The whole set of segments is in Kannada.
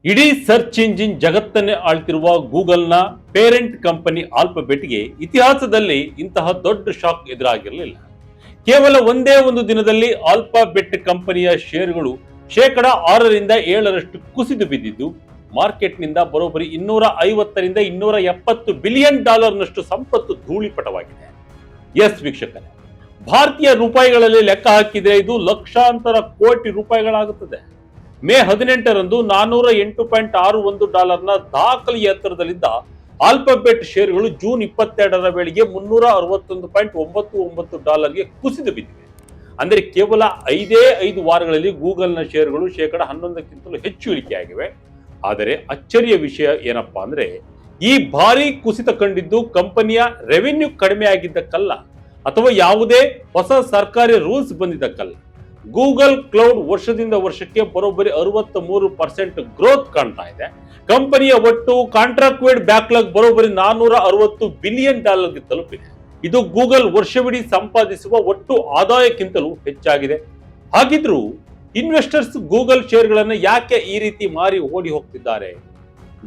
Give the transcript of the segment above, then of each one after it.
ಇಡೀ ಸರ್ಚ್ ಇಂಜಿನ್ ಜಗತ್ತನ್ನೇ ಆಳ್ತಿರುವ ಗೂಗಲ್ನ ಪೇರೆಂಟ್ ಕಂಪನಿ ಆಲ್ಫಾಬೆಟ್ಗೆ ಇತಿಹಾಸದಲ್ಲಿ ಇಂತಹ ದೊಡ್ಡ ಶಾಕ್ ಎದುರಾಗಿರಲಿಲ್ಲ. ಕೇವಲ ಒಂದೇ ಒಂದು ದಿನದಲ್ಲಿ ಆಲ್ಫಾಬೆಟ್ ಕಂಪನಿಯ ಷೇರುಗಳು ಶೇಕಡ 6ರಿಂದ 7ರಷ್ಟು ಕುಸಿದು ಬಿದ್ದಿದ್ದು, ಮಾರ್ಕೆಟ್ನಿಂದ ಬರೋಬ್ಬರಿ $250 ರಿಂದ $270 ಬಿಲಿಯನ್ ನಷ್ಟು ಸಂಪತ್ತು ಧೂಳಿಪಟವಾಗಿದೆ. ಎಸ್ ವೀಕ್ಷಕರೇ, ಭಾರತೀಯ ರೂಪಾಯಿಗಳಲ್ಲಿ ಲೆಕ್ಕ ಹಾಕಿದರೆ ಇದು ಲಕ್ಷಾಂತರ ಕೋಟಿ ರೂಪಾಯಿಗಳಾಗುತ್ತದೆ. ಮೇ 18ರಂದು $408.61 ದಾಖಲೆಯ ಎತ್ತರದಲ್ಲಿದ್ದ ಆಲ್ಫಾಬೆಟ್ ಷೇರುಗಳು ಜೂನ್ 22ರ ವೇಳೆಗೆ $361.99ಗೆ ಕುಸಿದು ಬಿದ್ದಿವೆ. ಅಂದರೆ ಕೇವಲ 5 ವಾರಗಳಲ್ಲಿ ಗೂಗಲ್ನ ಷೇರುಗಳು ಶೇಕಡ 11ಕ್ಕಿಂತಲೂ ಹೆಚ್ಚು ಇಳಿಕೆಯಾಗಿವೆ. ಆದರೆ ಅಚ್ಚರಿಯ ವಿಷಯ ಏನಪ್ಪಾ ಅಂದ್ರೆ, ಈ ಭಾರಿ ಕುಸಿತ ಕಂಡಿದ್ದು ಕಂಪನಿಯ ರೆವಿನ್ಯೂ ಕಡಿಮೆ ಆಗಿದ್ದಕ್ಕಲ್ಲ, ಅಥವಾ ಯಾವುದೇ ಹೊಸ ಸರ್ಕಾರಿ ರೂಲ್ಸ್ ಬಂದಿದ್ದಕ್ಕಲ್ಲ. ಗೂಗಲ್ ಕ್ಲೌಡ್ ವರ್ಷದಿಂದ ವರ್ಷಕ್ಕೆ ಬರೋಬ್ಬರಿ 63% ಗ್ರೋತ್ ಕಾಣ್ತಾ ಇದೆ. ಕಂಪನಿಯ ಒಟ್ಟು ಕಾಂಟ್ರಾಕ್ಟೆಡ್ ಬ್ಯಾಕ್ಲಾಗ್ ಬರೋಬ್ಬರಿ $460 ಬಿಲಿಯನ್ ತಲುಪಿದೆ. ಇದು ಗೂಗಲ್ ವರ್ಷವಿಡೀ ಸಂಪಾದಿಸುವ ಒಟ್ಟು ಆದಾಯಕ್ಕಿಂತಲೂ ಹೆಚ್ಚಾಗಿದೆ. ಹಾಗಿದ್ರೂ ಇನ್ವೆಸ್ಟರ್ಸ್ ಗೂಗಲ್ ಶೇರ್ಗಳನ್ನು ಯಾಕೆ ಈ ರೀತಿ ಮಾರಿ ಓಡಿ ಹೋಗ್ತಿದ್ದಾರೆ?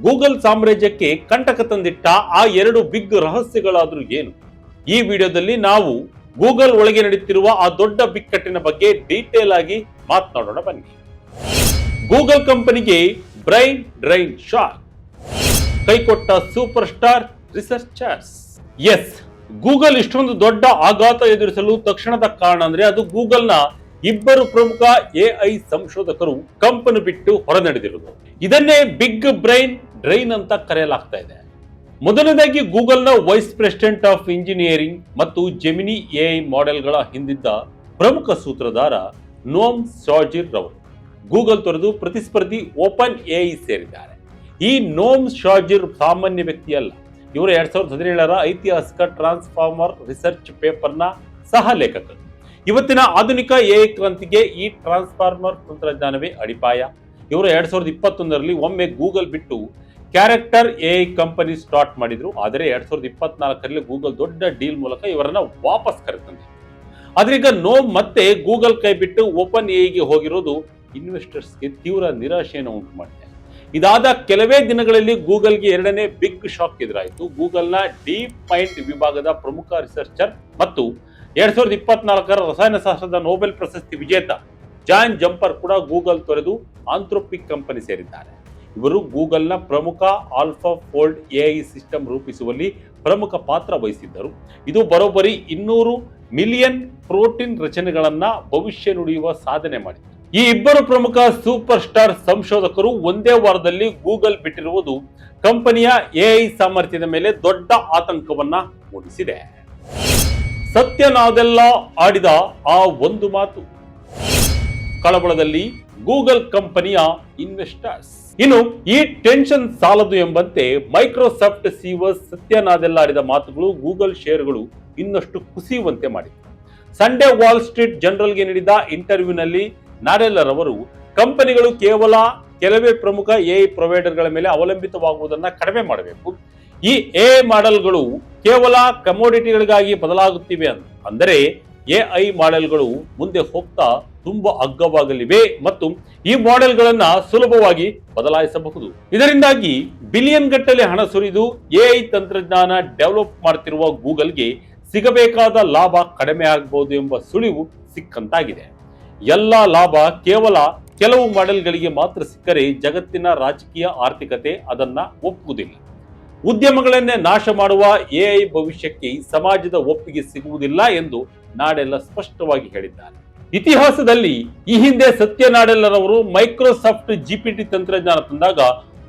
ಗೂಗಲ್ ಸಾಮ್ರಾಜ್ಯಕ್ಕೆ ಕಂಟಕ ತಂದಿಟ್ಟ ಆ 2 ಬಿಗ್ ರಹಸ್ಯಗಳಾದ್ರೂ ಏನು? ಈ ವಿಡಿಯೋದಲ್ಲಿ ನಾವು ಗೂಗಲ್ ಒಳಗೆ ನಡೆಯುತ್ತಿರುವ ಆ ದೊಡ್ಡ ಬಿಕ್ಕಟ್ಟಿನ ಬಗ್ಗೆ ಡೀಟೇಲ್ ಆಗಿ ಮಾತನಾಡೋಣ ಬನ್ನಿ. ಗೂಗಲ್ ಕಂಪನಿಗೆ ಬ್ರೈನ್ ಡ್ರೈನ್ ಶಾಕ್, ಕೈಕೊಟ್ಟ super star researchers. Yes, Google ಇಷ್ಟೊಂದು ದೊಡ್ಡ ಆಘಾತ ಎದುರಿಸಲು ತಕ್ಷಣದ ಕಾರಣ ಅಂದ್ರೆ ಅದು ಗೂಗಲ್ನ 2 ಪ್ರಮುಖ AI ಸಂಶೋಧಕರು ಕಂಪನಿ ಬಿಟ್ಟು ಹೊರ ನಡೆದಿರುವುದು. ಇದನ್ನೇ ಬಿಗ್ ಬ್ರೈನ್ ಡ್ರೈನ್ ಅಂತ ಕರೆಯಲಾಗ್ತಾ ಇದೆ. ಮೊದಲನೇದಾಗಿ ಗೂಗಲ್ನ ವೈಸ್ ಪ್ರೆಸಿಡೆಂಟ್ ಆಫ್ ಇಂಜಿನಿಯರಿಂಗ್ ಮತ್ತು ಜೆಮಿನಿ AI ಮಾಡೆಲ್ಗಳ ಹಿಂದಿದ್ದ ಪ್ರಮುಖ ಸೂತ್ರಧಾರ ನೋಮ್ ಶಾಜಿರ್ ರವರು ಗೂಗಲ್ ತೊರೆದು ಪ್ರತಿಸ್ಪರ್ಧಿ ಓಪನ್ AI ಸೇರಿದ್ದಾರೆ. ಈ ನೋಮ್ ಶಾಜಿರ್ ಸಾಮಾನ್ಯ ವ್ಯಕ್ತಿ ಅಲ್ಲ. ಇವರು 2017ರ ಐತಿಹಾಸಿಕ ಟ್ರಾನ್ಸ್ಫಾರ್ಮರ್ ರಿಸರ್ಚ್ ಪೇಪರ್ನ ಸಹ ಲೇಖಕರು. ಇವತ್ತಿನ ಆಧುನಿಕ AI ಕ್ರಾಂತಿಗೆ ಈ ಟ್ರಾನ್ಸ್ಫಾರ್ಮರ್ ತಂತ್ರಜ್ಞಾನವೇ ಅಡಿಪಾಯ. ಇವರು 2021ರಲ್ಲಿ ಒಮ್ಮೆ ಗೂಗಲ್ ಬಿಟ್ಟು ಕ್ಯಾರೆಕ್ಟರ್ AI ಕಂಪನಿ ಸ್ಟಾರ್ಟ್ ಮಾಡಿದ್ರು. ಆದರೆ 2024ರಲ್ಲಿ ಗೂಗಲ್ ದೊಡ್ಡ ಡೀಲ್ ಮೂಲಕ ಇವರನ್ನ ವಾಪಸ್ ಕರೆತಂದಿದ್ರು. ಆದ್ರೆ ಈಗ ನೋಮ್ ಮತ್ತೆ ಗೂಗಲ್ ಕೈ ಬಿಟ್ಟು ಓಪನ್ AIಗೆ ಹೋಗಿರೋದು ಇನ್ವೆಸ್ಟರ್ಸ್ಗೆ ತೀವ್ರ ನಿರಾಶೆಯನ್ನು ಉಂಟು ಮಾಡಿದೆ. ಇದಾದ ಕೆಲವೇ ದಿನಗಳಲ್ಲಿ ಗೂಗಲ್ಗೆ 2ನೇ ಬಿಗ್ ಶಾಕ್ ಎದುರಾಯಿತು. ಗೂಗಲ್ನ ಡೀಪ್ ಮೈಂಡ್ ವಿಭಾಗದ ಪ್ರಮುಖ ರಿಸರ್ಚರ್ ಮತ್ತು 2024ರ ರಸಾಯನಶಾಸ್ತ್ರದ ನೊಬೆಲ್ ಪ್ರಶಸ್ತಿ ವಿಜೇತ ಜಾನ್ ಜಂಪರ್ ಕೂಡ ಗೂಗಲ್ ತೊರೆದು ಆಂಥ್ರೋಪಿಕ್ ಕಂಪನಿ ಸೇರಿದ್ದಾರೆ. ಇವರು ಗೂಗಲ್ನ ಪ್ರಮುಖ ಆಲ್ಫಾ ಫೋಲ್ಡ್ AI ಸಿಸ್ಟಮ್ ರೂಪಿಸುವಲ್ಲಿ ಪ್ರಮುಖ ಪಾತ್ರ ವಹಿಸಿದ್ದರು. ಇದು ಬರೋಬ್ಬರಿ 200 ಮಿಲಿಯನ್ ಪ್ರೋಟೀನ್ ರಚನೆಗಳನ್ನ ಭವಿಷ್ಯ ನುಡಿಯುವ ಸಾಧನೆ ಮಾಡಿದೆ. ಈ 2 ಪ್ರಮುಖ ಸೂಪರ್ ಸ್ಟಾರ್ ಸಂಶೋಧಕರು ಒಂದೇ ವಾರದಲ್ಲಿ ಗೂಗಲ್ ಬಿಟ್ಟಿರುವುದು ಕಂಪನಿಯ AI ಸಾಮರ್ಥ್ಯದ ಮೇಲೆ ದೊಡ್ಡ ಆತಂಕವನ್ನ ಮೂಡಿಸಿದೆ. ಸತ್ಯ ನಾದೆಲ್ಲ ಆಡಿದ ಆ ಒಂದು ಮಾತು, ಕಳವಳದಲ್ಲಿ ಗೂಗಲ್ ಕಂಪನಿಯ ಇನ್ವೆಸ್ಟರ್ಸ್. ಇನ್ನು ಈ ಟೆನ್ಷನ್ ಸಾಲದು ಎಂಬಂತೆ ಮೈಕ್ರೋಸಾಫ್ಟ್ CEO ಸತ್ಯ ನಾದೆಲ್ಲ ಆಡಿದ ಮಾತುಗಳು ಗೂಗಲ್ ಷೇರುಗಳು ಇನ್ನಷ್ಟು ಕುಸಿಯುವಂತೆ ಮಾಡಿದೆ. ಸಂಡೇ ವಾಲ್ ಸ್ಟ್ರೀಟ್ ಜರ್ನಲ್ಗೆ ನೀಡಿದ ಇಂಟರ್ವ್ಯೂನಲ್ಲಿ ನಾಡೆಲ್ಲರವರು ಕಂಪನಿಗಳು ಕೇವಲ ಕೆಲವೇ ಪ್ರಮುಖ AI ಪ್ರೊವೈಡರ್ಗಳ ಮೇಲೆ ಅವಲಂಬಿತವಾಗುವುದನ್ನ ಕಡಿಮೆ ಮಾಡಬೇಕು. ಈ AI ಮಾಡೆಲ್ಗಳು ಕೇವಲ ಕಮೋಡಿಟಿಗಳಿಗಾಗಿ ಬದಲಾಗುತ್ತಿವೆ ಅಂದರೆ AI ಮಾಡೆಲ್ಗಳು ಮುಂದೆ ಹೋಗ್ತಾ ತುಂಬಾ ಅಗ್ಗವಾಗಲಿವೆ ಮತ್ತು ಈ ಮಾಡೆಲ್ಗಳನ್ನ ಸುಲಭವಾಗಿ ಬದಲಾಯಿಸಬಹುದು. ಇದರಿಂದಾಗಿ ಬಿಲಿಯನ್ ಗಟ್ಟಲೆ ಹಣ ಸುರಿದು AI ತಂತ್ರಜ್ಞಾನ ಡೆವಲಪ್ ಮಾಡ್ತಿರುವ ಗೂಗಲ್ಗೆ ಸಿಗಬೇಕಾದ ಲಾಭ ಕಡಿಮೆ ಆಗಬಹುದು ಎಂಬ ಸುಳಿವು ಸಿಕ್ಕಂತಾಗಿದೆ. ಎಲ್ಲ ಲಾಭ ಕೇವಲ ಕೆಲವು ಮಾಡೆಲ್ಗಳಿಗೆ ಮಾತ್ರ ಸಿಕ್ಕರೆ ಜಗತ್ತಿನ ರಾಜಕೀಯ ಆರ್ಥಿಕತೆ ಅದನ್ನ ಒಪ್ಪುವುದಿಲ್ಲ. ಉದ್ಯಮಗಳನ್ನೇ ನಾಶ ಮಾಡುವ AI ಭವಿಷ್ಯಕ್ಕೆ ಸಮಾಜದ ಒಪ್ಪಿಗೆ ಸಿಗುವುದಿಲ್ಲ ಎಂದು ನಾಡೆಲ್ಲ ಸ್ಪಷ್ಟವಾಗಿ ಹೇಳಿದ್ದಾರೆ. ಇತಿಹಾಸದಲ್ಲಿ ಈ ಹಿಂದೆ ಸತ್ಯ ನಾಡೆಲ್ಲರವರು ಮೈಕ್ರೋಸಾಫ್ಟ್ GPT ತಂತ್ರಜ್ಞಾನ ತಂದಾಗ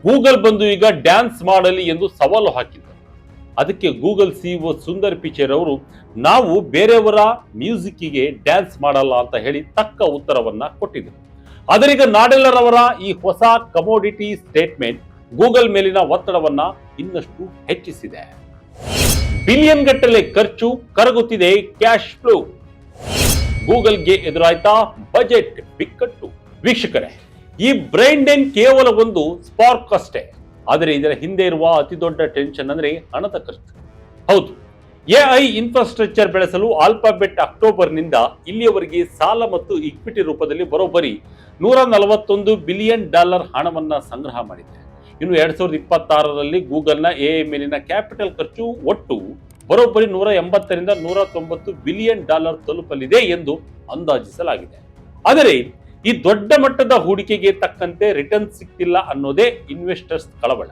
ಗೂಗಲ್ ಬಂದು ಈಗ ಡ್ಯಾನ್ಸ್ ಮಾಡಲಿ ಎಂದು ಸವಾಲು ಹಾಕಿದ್ದರು. ಅದಕ್ಕೆ ಗೂಗಲ್ CEO ಸುಂದರ್ ಪಿಚೈ ಅವರು ನಾವು ಬೇರೆಯವರ ಮ್ಯೂಸಿಕ್ಗೆ ಡ್ಯಾನ್ಸ್ ಮಾಡಲ್ಲ ಅಂತ ಹೇಳಿ ತಕ್ಕ ಉತ್ತರವನ್ನ ಕೊಟ್ಟಿದ್ದರು. ಆದರೆ ಈಗ ನಾಡೆಲ್ಲರವರ ಈ ಹೊಸ ಕಮೋಡಿಟಿ ಸ್ಟೇಟ್ಮೆಂಟ್ ಗೂಗಲ್ ಮೇಲಿನ ಒತ್ತಡವನ್ನ ಇನ್ನಷ್ಟು ಹೆಚ್ಚಿಸಿದೆ. ಬಿಲಿಯನ್ ಗಟ್ಟಲೆ ಖರ್ಚು, ಕರಗುತ್ತಿದೆ ಕ್ಯಾಶ್ ಫ್ಲೋ. ಗೂಗಲ್ಗೆ ಎದುರಾಯ್ತಾ ಬಜೆಟ್ ಬಿಕ್ಕಟ್ಟು. ವೀಕ್ಷಕರೇ, ಈ ಬ್ರೈನ್ ಡ್ರೈನ್ ಕೇವಲ ಒಂದು ಸ್ಪಾರ್ಕ್ ಅಷ್ಟೇ. ಆದರೆ ಇದರ ಹಿಂದೆ ಇರುವ ಅತಿ ದೊಡ್ಡ ಟೆನ್ಷನ್ ಅಂದ್ರೆ ಹಣದ ಖರ್ಚು. ಹೌದು, ಎಐ ಇನ್ಫ್ರಾಸ್ಟ್ರಕ್ಚರ್ ಬೆಳೆಸಲು ಆಲ್ಫಾಬೆಟ್ ಅಕ್ಟೋಬರ್ನಿಂದ ಇಲ್ಲಿಯವರೆಗೆ ಸಾಲ ಮತ್ತು ಇಕ್ವಿಟಿ ರೂಪದಲ್ಲಿ ಬರೋಬ್ಬರಿ $141 ಬಿಲಿಯನ್ ಹಣವನ್ನ ಸಂಗ್ರಹ ಮಾಡಿದೆ. ಇನ್ನು 2026ರಲ್ಲಿ ಗೂಗಲ್ನ ಎಐ ಮೇಲಿನ ಕ್ಯಾಪಿಟಲ್ ಖರ್ಚು ಒಟ್ಟು ಬರೋಬ್ಬರಿ $180 ರಿಂದ $190 ಬಿಲಿಯನ್ ತಲುಪಲಿದೆ ಎಂದು ಅಂದಾಜಿಸಲಾಗಿದೆ. ಆದರೆ ಈ ದೊಡ್ಡ ಮಟ್ಟದ ಹೂಡಿಕೆಗೆ ತಕ್ಕಂತೆ ರಿಟರ್ನ್ ಸಿಕ್ತಿಲ್ಲ ಅನ್ನೋದೇ ಇನ್ವೆಸ್ಟರ್ಸ್ ಕಳವಳ.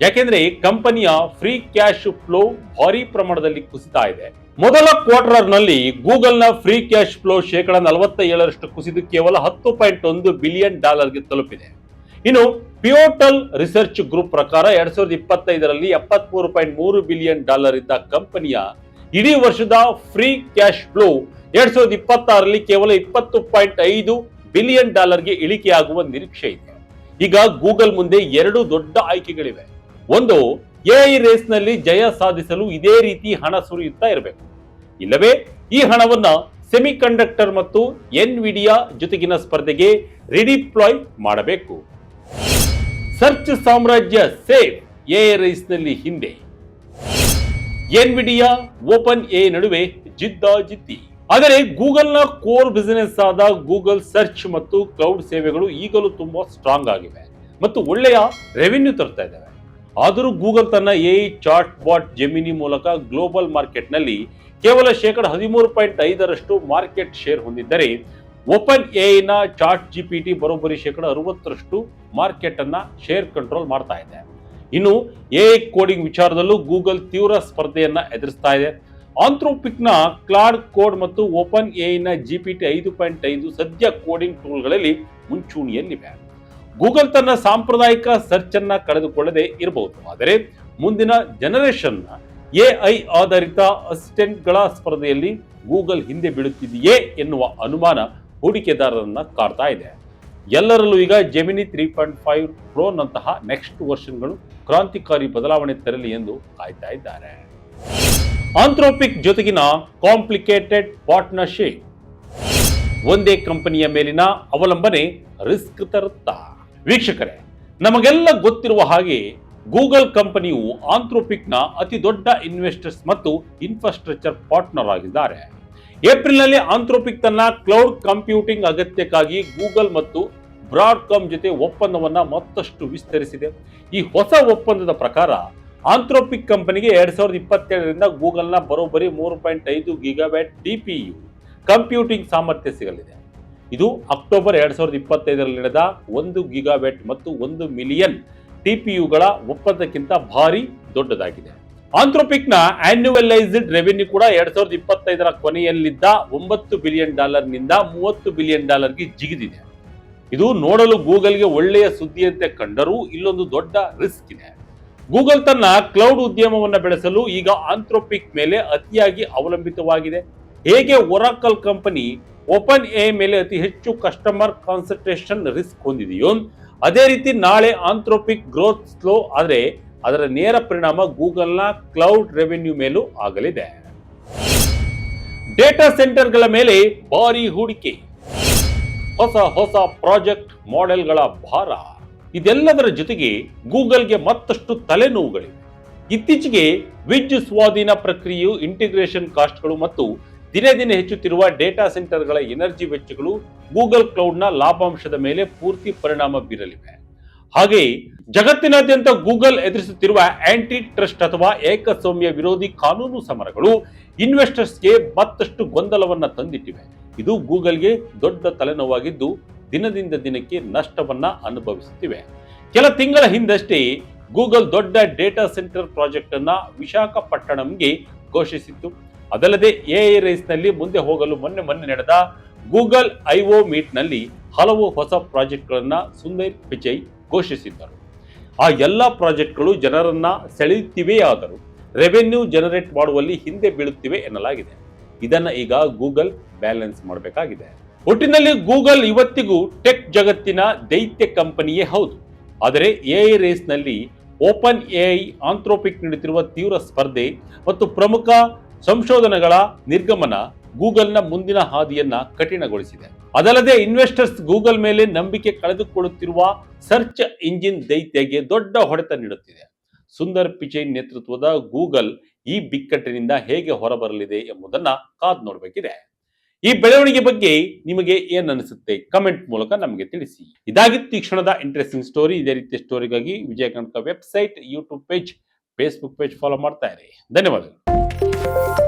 ಯಾಕೆಂದ್ರೆ ಕಂಪನಿಯ ಫ್ರೀ ಕ್ಯಾಶ್ ಫ್ಲೋ ಭಾರಿ ಪ್ರಮಾಣದಲ್ಲಿ ಕುಸಿತಾ ಇದೆ. ಮೊದಲ ಕ್ವಾರ್ಟರ್ ನಲ್ಲಿ ಗೂಗಲ್ನ ಫ್ರೀ ಕ್ಯಾಶ್ ಫ್ಲೋ 47% ಕುಸಿದು ಕೇವಲ $10.1 ಬಿಲಿಯನ್ ಗೆ ತಲುಪಿದೆ. ಇನ್ನು ಪಿಯೋಟಲ್ ರಿಸರ್ಚ್ ಗ್ರೂಪ್ ಪ್ರಕಾರ 2025ರಲ್ಲಿ $73.3 ಬಿಲಿಯನ್ ಇದ್ದ ಕಂಪನಿಯ ಇಡೀ ವರ್ಷದ ಫ್ರೀ ಕ್ಯಾಶ್ ಫ್ಲೋ 2026ರಲ್ಲಿ ಕೇವಲ $20.5 ಬಿಲಿಯನ್ ಗೆ ಇಳಿಕೆಯಾಗುವ ನಿರೀಕ್ಷೆ ಇದೆ. ಈಗ ಗೂಗಲ್ ಮುಂದೆ ಎರಡು ದೊಡ್ಡ ಆಯ್ಕೆಗಳಿವೆ. ಒಂದು, ಎಐ ರೇಸ್ ನಲ್ಲಿ ಜಯ ಸಾಧಿಸಲು ಇದೇ ರೀತಿ ಹಣ ಸುರಿಯುತ್ತಾ ಇರಬೇಕು, ಇಲ್ಲವೇ ಈ ಹಣವನ್ನ ಸೆಮಿಕಂಡಕ್ಟರ್ ಮತ್ತು ಎನ್ವಿಡಿಯಾ ಜೊತೆಗಿನ ಸ್ಪರ್ಧೆಗೆ ರಿಡಿಪ್ಲಾಯ್ ಮಾಡಬೇಕು. ಸರ್ಚ್ ಸಾಮ್ರಾಜ್ಯ ಸೇಫ್ ಎಐ ರೇಸ್ ನಲ್ಲಿ ಹಿಂದೆ. ಎನ್ವಿಡಿಯಾ ಓಪನ್ ಎ ನಡುವೆ ಜಿದ್ದಾಜಿದ್ದಿ. ಆದರೆ ಗೂಗಲ್ನ ಕೋರ್ ಬಿಸಿನೆಸ್ ಆದ ಗೂಗಲ್ ಸರ್ಚ್ ಮತ್ತು ಕ್ಲೌಡ್ ಸೇವೆಗಳು ಈಗಲೂ ತುಂಬಾ ಸ್ಟ್ರಾಂಗ್ ಆಗಿವೆ ಮತ್ತು ಒಳ್ಳೆಯ ರೆವಿನ್ಯೂ ತರ್ತಾ ಇದ್ದಾವೆ. ಆದರೂ ಗೂಗಲ್ ತನ್ನ ಎಐ ಚಾಟ್ ಬಾಟ್ ಜೆಮಿನಿ ಮೂಲಕ ಗ್ಲೋಬಲ್ ಮಾರ್ಕೆಟ್ ನಲ್ಲಿ ಕೇವಲ 13.5% ಮಾರ್ಕೆಟ್ ಶೇರ್ ಹೊಂದಿದ್ದರೆ ಓಪನ್ ಎಐ ನ ಚಾಟ್ ಜಿಪಿಟಿ ಬರೋಬ್ಬರಿ 60% ಮಾರ್ಕೆಟ್ ಅನ್ನ ಶೇರ್ ಕಂಟ್ರೋಲ್ ಮಾಡ್ತಾ ಇದೆ. ಇನ್ನು ಎಐ ಕೋಡಿಂಗ್ ವಿಚಾರದಲ್ಲೂ ಗೂಗಲ್ ತೀವ್ರ ಸ್ಪರ್ಧೆಯನ್ನ ಎದುರಿಸ್ತಾ ಇದೆ. ಆಂಥ್ರೋಪಿಕ್ ನ ಕ್ಲಾಡ್ ಕೋಡ್ ಮತ್ತು ಓಪನ್ ಎಐ ನ ಜಿಪಿಟಿ 5.5 ಸದ್ಯ ಕೋಡಿಂಗ್ ಟೂಲ್ಗಳಲ್ಲಿ ಮುಂಚೂಣಿಯಲ್ಲಿವೆ. ಗೂಗಲ್ ತನ್ನ ಸಾಂಪ್ರದಾಯಿಕ ಸರ್ಚ್ ಅನ್ನ ಕಳೆದುಕೊಳ್ಳದೆ ಇರಬಹುದು, ಆದರೆ ಮುಂದಿನ ಜನರೇಷನ್ ಎಐ ಆಧಾರಿತ ಅಸಿಸ್ಟೆಂಟ್ಗಳ ಸ್ಪರ್ಧೆಯಲ್ಲಿ ಗೂಗಲ್ ಹಿಂದೆ ಬೀಳುತ್ತಿದೆಯೇ ಎನ್ನುವ ಅನುಮಾನ ಹೂಡಿಕೆದಾರರನ್ನ ಕಾಡ್ತಾ ಇದೆ. ಎಲ್ಲರಲ್ಲೂ ಈಗ ಜೆಮಿನಿ 3.5 ಪ್ರೋ ನಂತಹ ನೆಕ್ಸ್ಟ್ ವರ್ಷನ್ಗಳು ಕ್ರಾಂತಿಕಾರಿ ಬದಲಾವಣೆ ತರಲಿ ಎಂದು ಕಾಯ್ತಾ ಇದ್ದಾರೆ. ಆಂಥ್ರೋಪಿಕ್ ಜೊತೆಗಿನ ಕಾಂಪ್ಲಿಕೇಟೆಡ್ ಪಾರ್ಟ್ನರ್ಶಿಪ್. ಒಂದೇ ಕಂಪನಿಯ ಮೇಲಿನ ಅವಲಂಬನೆ ರಿಸ್ಕ್ ತರುತ್ತಾ? ವೀಕ್ಷಕರೇ, ನಮಗೆಲ್ಲ ಗೊತ್ತಿರುವ ಹಾಗೆ ಗೂಗಲ್ ಕಂಪನಿಯು ಆಂಥ್ರೋಪಿಕ್ನ ಅತಿ ದೊಡ್ಡ ಇನ್ವೆಸ್ಟರ್ಸ್ ಮತ್ತು ಇನ್ಫ್ರಾಸ್ಟ್ರಕ್ಚರ್ ಪಾರ್ಟ್ನರ್ ಆಗಿದ್ದಾರೆ. ಏಪ್ರಿಲ್ನಲ್ಲಿ ಆಂಥ್ರೋಪಿಕ್ ತನ್ನ ಕ್ಲೌಡ್ ಕಂಪ್ಯೂಟಿಂಗ್ ಅಗತ್ಯಕ್ಕಾಗಿ ಗೂಗಲ್ ಮತ್ತು ಬ್ರಾಡ್ಕಾಮ್ ಜೊತೆ ಒಪ್ಪಂದವನ್ನ ಮತ್ತಷ್ಟು ವಿಸ್ತರಿಸಿದೆ. ಈ ಹೊಸ ಒಪ್ಪಂದದ ಪ್ರಕಾರ ಆಂಥ್ರೋಪಿಕ್ ಕಂಪನಿಗೆ 2027ರಿಂದ ಗೂಗಲ್ನ ಬರೋಬ್ಬರಿ 3.5 ಗಿಗಾವ್ಯಾಟ್ ಟಿಪಿಯು ಕಂಪ್ಯೂಟಿಂಗ್ ಸಾಮರ್ಥ್ಯ ಸಿಗಲಿದೆ. ಇದು ಅಕ್ಟೋಬರ್ 2025ರಲ್ಲಿ ನಡೆದ 1 ಗಿಗಾವ್ಯಾಟ್ ಮತ್ತು 1 ಮಿಲಿಯನ್ ಟಿಪಿಯುಗಳ ಒಪ್ಪಂದಕ್ಕಿಂತ ಭಾರಿ ದೊಡ್ಡದಾಗಿದೆ. ಆಂಥ್ರೋಪಿಕ್ನ ಆನ್ಯುವಲೈಸ್ಡ್ ರೆವೆನ್ಯೂ ಕೂಡ 2025ರ ಕೊನೆಯಲ್ಲಿದ್ದ $9 ಬಿಲಿಯನ್ ನಿಂದ $30 ಬಿಲಿಯನ್ ಗೆ ಜಿಗಿದಿದೆ. ಇದು ನೋಡಲು ಗೂಗಲ್ಗೆ ಒಳ್ಳೆಯ ಸುದ್ದಿಯಂತೆ ಕಂಡರೂ ಇಲ್ಲೊಂದು ದೊಡ್ಡ ರಿಸ್ಕ್ ಇದೆ. ಗೂಗಲ್ ತನ್ನ ಕ್ಲೌಡ್ ಉದ್ಯಮವನ್ನು ಬೆಳೆಸಲು ಈಗ ಆಂಥ್ರೋಪಿಕ್ ಮೇಲೆ ಅತಿಯಾಗಿ ಅವಲಂಬಿತವಾಗಿದೆ. ಹೇಗೆ ಒರಾಕಲ್ ಕಂಪನಿ ಓಪನ್ ಎ ಮೇಲೆ ಅತಿ ಹೆಚ್ಚು ಕಸ್ಟಮರ್ ಕಾನ್ಸಂಟ್ರೇಷನ್ ರಿಸ್ಕ್ ಹೊಂದಿದೆಯೋ, ಅದೇ ರೀತಿ ನಾಳೆ ಆಂಥ್ರೋಪಿಕ್ ಗ್ರೋತ್ ಸ್ಲೋ ಆದರೆ ಅದರ ನೇರ ಪರಿಣಾಮ ಗೂಗಲ್ನ ಕ್ಲೌಡ್ ರೆವೆನ್ಯೂ ಮೇಲೂ ಆಗಲಿದೆ. ಡೇಟಾ ಸೆಂಟರ್ಗಳ ಮೇಲೆ ಭಾರಿ ಹೂಡಿಕೆ, ಹೊಸ ಪ್ರಾಜೆಕ್ಟ್ ಮಾಡೆಲ್ಗಳ ಭಾರ, ಇದೆಲ್ಲದರ ಜೊತೆಗೆ ಗೂಗಲ್ಗೆ ಮತ್ತಷ್ಟು ತಲೆನೋವುಗಳಿವೆ. ಇತ್ತೀಚೆಗೆ ವಿಜ್ ಸ್ವಾಧೀನ ಪ್ರಕ್ರಿಯೆಯು ಇಂಟಿಗ್ರೇಷನ್ ಕಾಸ್ಟ್ಗಳು ಮತ್ತು ದಿನೇ ದಿನೇ ಹೆಚ್ಚುತ್ತಿರುವ ಡೇಟಾ ಸೆಂಟರ್ಗಳ ಎನರ್ಜಿ ವೆಚ್ಚಗಳು ಗೂಗಲ್ ಕ್ಲೌಡ್ನ ಲಾಭಾಂಶದ ಮೇಲೆ ಪೂರ್ತಿ ಪರಿಣಾಮ ಬೀರಲಿವೆ. ಹಾಗೆಯೇ ಜಗತ್ತಿನಾದ್ಯಂತ ಗೂಗಲ್ ಎದುರಿಸುತ್ತಿರುವ ಆಂಟಿ ಟ್ರಸ್ಟ್ ಅಥವಾ ಏಕಸ್ವಾಮ್ಯ ವಿರೋಧಿ ಕಾನೂನು ಸಮರಗಳು ಇನ್ವೆಸ್ಟರ್ಸ್ಗೆ ಮತ್ತಷ್ಟು ಗೊಂದಲವನ್ನ ತಂದಿಟ್ಟಿವೆ. ಇದು ಗೂಗಲ್ಗೆ ದೊಡ್ಡ ತಲೆನೋವಾಗಿದ್ದು ದಿನದಿಂದ ದಿನಕ್ಕೆ ನಷ್ಟವನ್ನ ಅನುಭವಿಸುತ್ತಿವೆ. ಕೆಲ ತಿಂಗಳ ಹಿಂದಷ್ಟೇ ಗೂಗಲ್ ದೊಡ್ಡ ಡೇಟಾ ಸೆಂಟರ್ ಪ್ರಾಜೆಕ್ಟ್ ಅನ್ನ ವಿಶಾಖಪಟ್ಟಣಂಗೆ ಘೋಷಿಸಿತ್ತು. ಅದಲ್ಲದೆ ಎಐ ರೇಸ್ ನಲ್ಲಿ ಮುಂದೆ ಹೋಗಲು ಮೊನ್ನೆ ನಡೆದ ಗೂಗಲ್ ಐಒ ಮೀಟ್ ನಲ್ಲಿ ಹಲವು ಹೊಸ ಪ್ರಾಜೆಕ್ಟ್ಗಳನ್ನ ಸುಂದರ್ ಪಿಚೈ ಘೋಷಿಸಿದ್ದರು. ಆ ಎಲ್ಲ ಪ್ರಾಜೆಕ್ಟ್ಗಳು ಜನರನ್ನ ಸೆಳೆಯುತ್ತಿವೆಯಾದರೂ ರೆವೆನ್ಯೂ ಜನರೇಟ್ ಮಾಡುವಲ್ಲಿ ಹಿಂದೆ ಬೀಳುತ್ತಿವೆ ಎನ್ನಲಾಗಿದೆ. ಇದನ್ನ ಈಗ ಗೂಗಲ್ ಬ್ಯಾಲೆನ್ಸ್ ಮಾಡಬೇಕಾಗಿದೆ. ಒಟ್ಟಿನಲ್ಲಿ ಗೂಗಲ್ ಇವತ್ತಿಗೂ ಟೆಕ್ ಜಗತ್ತಿನ ದೈತ್ಯ ಕಂಪನಿಯೇ ಹೌದು. ಆದರೆ ಎಐ ರೇಸ್ ನಲ್ಲಿ ಓಪನ್ ಎಐ ಆಂಥ್ರೋಪಿಕ್ ನೀಡುತ್ತಿರುವ ತೀವ್ರ ಸ್ಪರ್ಧೆ ಮತ್ತು ಪ್ರಮುಖ ಸಂಶೋಧನೆಗಳ ನಿರ್ಗಮನ ಗೂಗಲ್ನ ಮುಂದಿನ ಹಾದಿಯನ್ನ ಕಠಿಣಗೊಳಿಸಿದೆ. ಅದಲ್ಲದೆ ಇನ್ವೆಸ್ಟರ್ಸ್ ಗೂಗಲ್ ಮೇಲೆ ನಂಬಿಕೆ ಕಳೆದುಕೊಳ್ಳುತ್ತಿರುವ ಸರ್ಚ್ ಇಂಜಿನ್ ದೈತ್ಯಗೆ ದೊಡ್ಡ ಹೊಡೆತ ನೀಡುತ್ತಿದೆ. ಸುಂದರ್ ಪಿಚೈ ನೇತೃತ್ವದ ಗೂಗಲ್ ಈ ಬಿಕ್ಕಟ್ಟಿನಿಂದ ಹೇಗೆ ಹೊರಬರಲಿದೆ ಎಂಬುದನ್ನ ಕಾದು ನೋಡಬೇಕಿದೆ. ಈ ಬೆಳವಣಿಗೆ ಬಗ್ಗೆ ನಿಮಗೆ ಏನ್ ಅನಿಸುತ್ತೆ ಕಮೆಂಟ್ ಮೂಲಕ ನಮಗೆ ತಿಳಿಸಿ. ಇದಾಗಿತ್ತು ಈ ಕ್ಷಣದ ಇಂಟ್ರೆಸ್ಟಿಂಗ್ ಸ್ಟೋರಿ. ಇದೇ ರೀತಿಯ ಸ್ಟೋರಿಗಾಗಿ Vijaya Karnataka website, YouTube page, Facebook page follow ಮಾಡ್ತಾ ಇರಿ. ಧನ್ಯವಾದಗಳು.